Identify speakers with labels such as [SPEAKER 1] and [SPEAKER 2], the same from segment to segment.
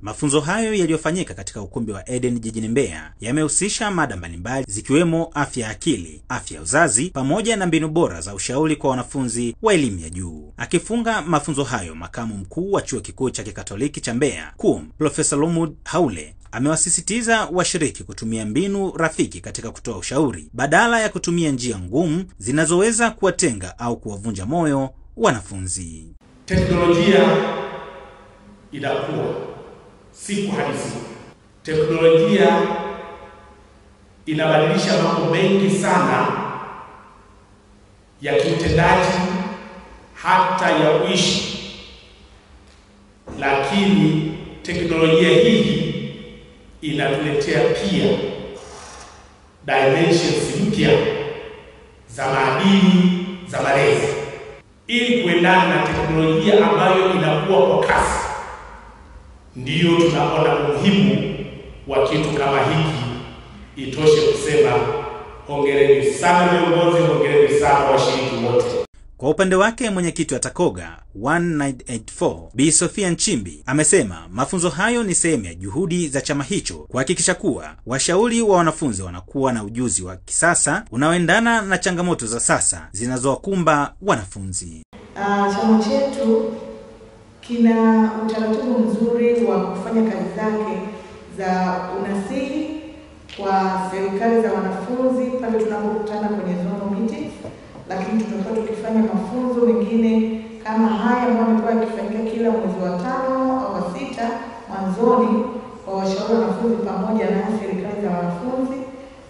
[SPEAKER 1] Mafunzo hayo yaliyofanyika katika ukumbi wa Eden jijini Mbeya yamehusisha mada mbalimbali zikiwemo afya ya akili, afya ya uzazi, pamoja na mbinu bora za ushauri kwa wanafunzi wa elimu ya juu. Akifunga mafunzo hayo, makamu mkuu wa Chuo Kikuu cha Kikatoliki cha Mbeya, KUM, Profesa Lumud Haule, amewasisitiza washiriki kutumia mbinu rafiki katika kutoa ushauri badala ya kutumia njia ngumu zinazoweza kuwatenga au kuwavunja moyo wanafunzi.
[SPEAKER 2] Teknolojia inakuwa siku hadi siku. Teknolojia inabadilisha mambo mengi sana ya kiutendaji, hata ya uishi. Lakini teknolojia hii inatuletea pia dimensions mpya za maadili, za malezi, ili kuendana na teknolojia ambayo inakuwa kwa kasi. Ndiyo tunaona umuhimu wa kitu kama hiki. Itoshe kusema hongereni sana viongozi, hongereni sana washiriki wote.
[SPEAKER 1] Kwa upande wake, mwenyekiti wa Takoga 1984 Bi Sofia Nchimbi amesema mafunzo hayo ni sehemu ya juhudi za chama hicho kuhakikisha kuwa washauri wa wanafunzi wanakuwa na ujuzi wa kisasa unaoendana na changamoto za sasa zinazowakumba wanafunzi.
[SPEAKER 3] Chama chetu kina utaratibu mzuri wa kufanya kazi zake za unasihi kwa serikali za wanafunzi pale tunapokutana kwenye zonal meetings, lakini tumekuwa tukifanya mafunzo mengine kama haya ambayo yamekuwa yakifanyika kila mwezi wa 5 au wa 6 mwanzoni kwa washauri wanafunzi pamoja na serikali za wanafunzi.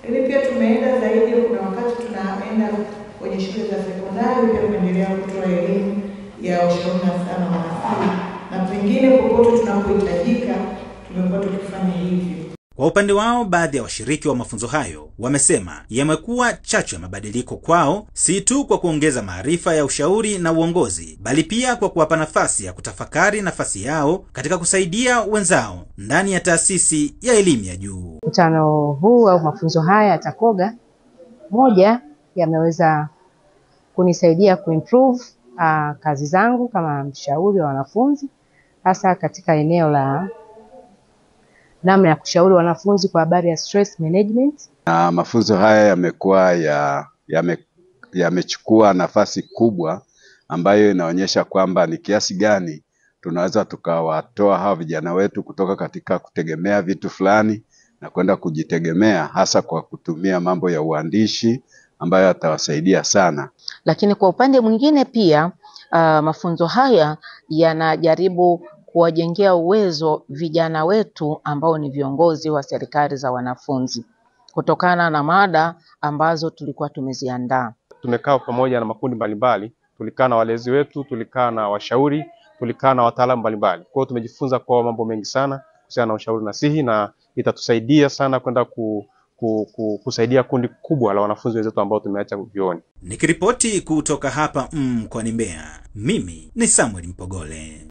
[SPEAKER 3] Ili pia tumeenda zaidi, kuna wakati tunaenda kwenye shule za sekondari pia kuendelea kutoa elimu ya ushauri sana wanafunzi, na pengine popote tunapohitajika tumekuwa tukifanya hivyo.
[SPEAKER 1] Kwa upande wao, baadhi ya washiriki wa mafunzo hayo wamesema yamekuwa chachu ya mabadiliko kwao, si tu kwa kuongeza maarifa ya ushauri na uongozi, bali pia kwa kuwapa nafasi ya kutafakari nafasi yao katika kusaidia wenzao ndani ya taasisi ya elimu ya juu.
[SPEAKER 4] Mkutano huu au mafunzo haya ya Takoga moja yameweza kunisaidia kuimprove kazi zangu kama mshauri wa wanafunzi, hasa katika eneo la namna ya kushauri wanafunzi kwa habari ya stress management.
[SPEAKER 5] Mafunzo haya yamekuwa yamechukua nafasi kubwa ambayo inaonyesha kwamba ni kiasi gani tunaweza tukawatoa hawa vijana wetu kutoka katika kutegemea vitu fulani na kwenda kujitegemea, hasa kwa kutumia mambo ya uandishi ambayo yatawasaidia sana.
[SPEAKER 6] Lakini kwa upande mwingine pia mafunzo haya yanajaribu kuwajengea uwezo vijana wetu ambao ni viongozi wa serikali za wanafunzi kutokana na mada ambazo tulikuwa tumeziandaa.
[SPEAKER 7] Tumekaa pamoja na makundi mbalimbali, tulikaa na walezi wetu, tulikaa na washauri, tulikaa na wataalamu mbalimbali. Kwa hiyo tumejifunza kwa mambo mengi sana kuhusiana na ushauri nasihi, na itatusaidia sana kwenda kusaidia kundi kubwa la wanafunzi wetu ambao tumeacha vyuoni.
[SPEAKER 1] Nikiripoti kutoka hapa mkoani Mbeya, mimi ni Samuel Mpogole.